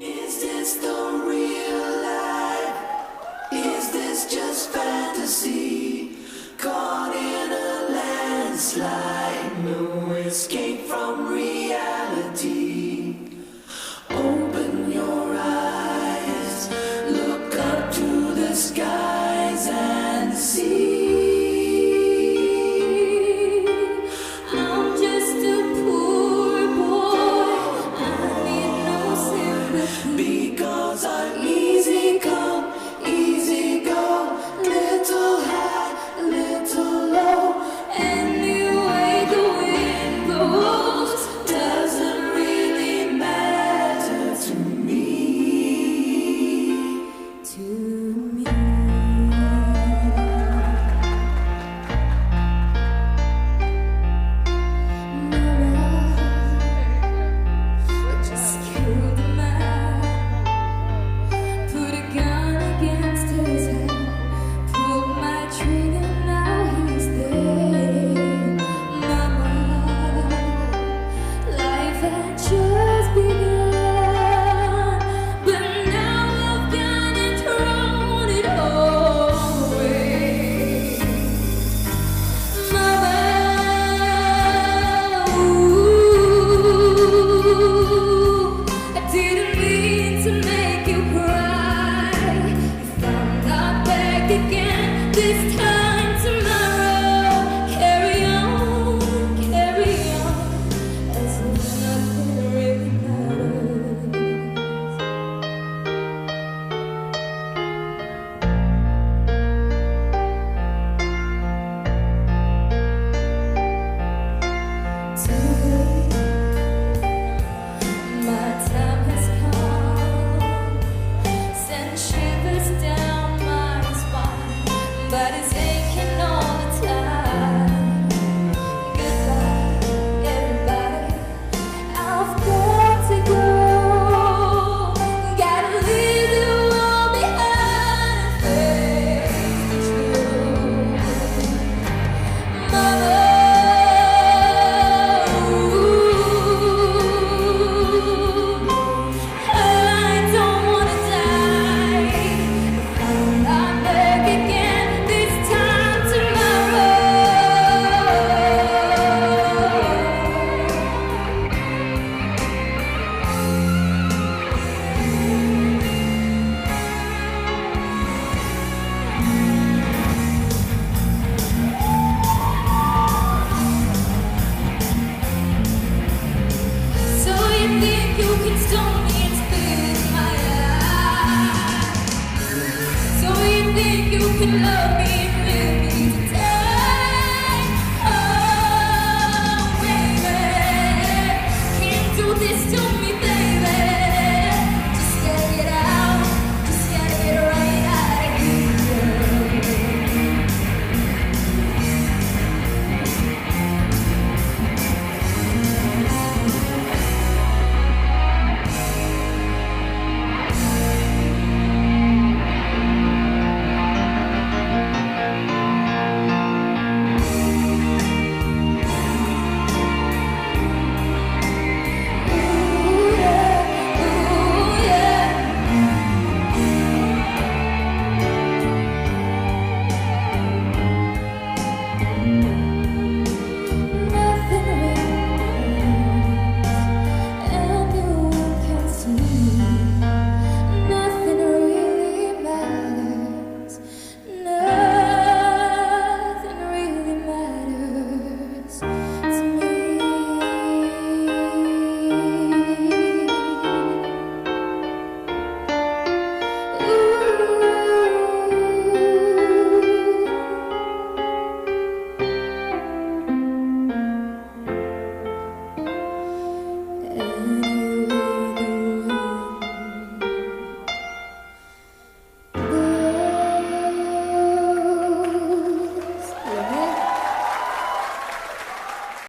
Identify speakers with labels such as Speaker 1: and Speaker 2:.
Speaker 1: Is this the real life? Is this just fantasy? Caught in a landslide, no escape from reality. Open your eyes, look up to the skies and see.
Speaker 2: I'm just a poor boy, I need no sympathy.
Speaker 1: Because I'm easy come, easy go, little high, little low.
Speaker 2: Anyway the wind blows,
Speaker 1: Doesn't really matter to me.
Speaker 2: to me. Just killed a man, put a gun against his head, pulled my trigger, now he's dead. Mama, life had just begun, but now I've gone and thrown it all away. Mama, I didn't mean to make you cry. If I'm not back again this time tomorrow, carry on, as if nothing really matters. Too late, my time has come, send shivers down my spine, but it's aching all the time. Goodbye, everybody, I've got to go, gotta leave it all behind and face the truth. Mother, I don't wanna die. If I'm not back again this time tomorrow. So you think you can stone me and spit in my eye? So you think you can love me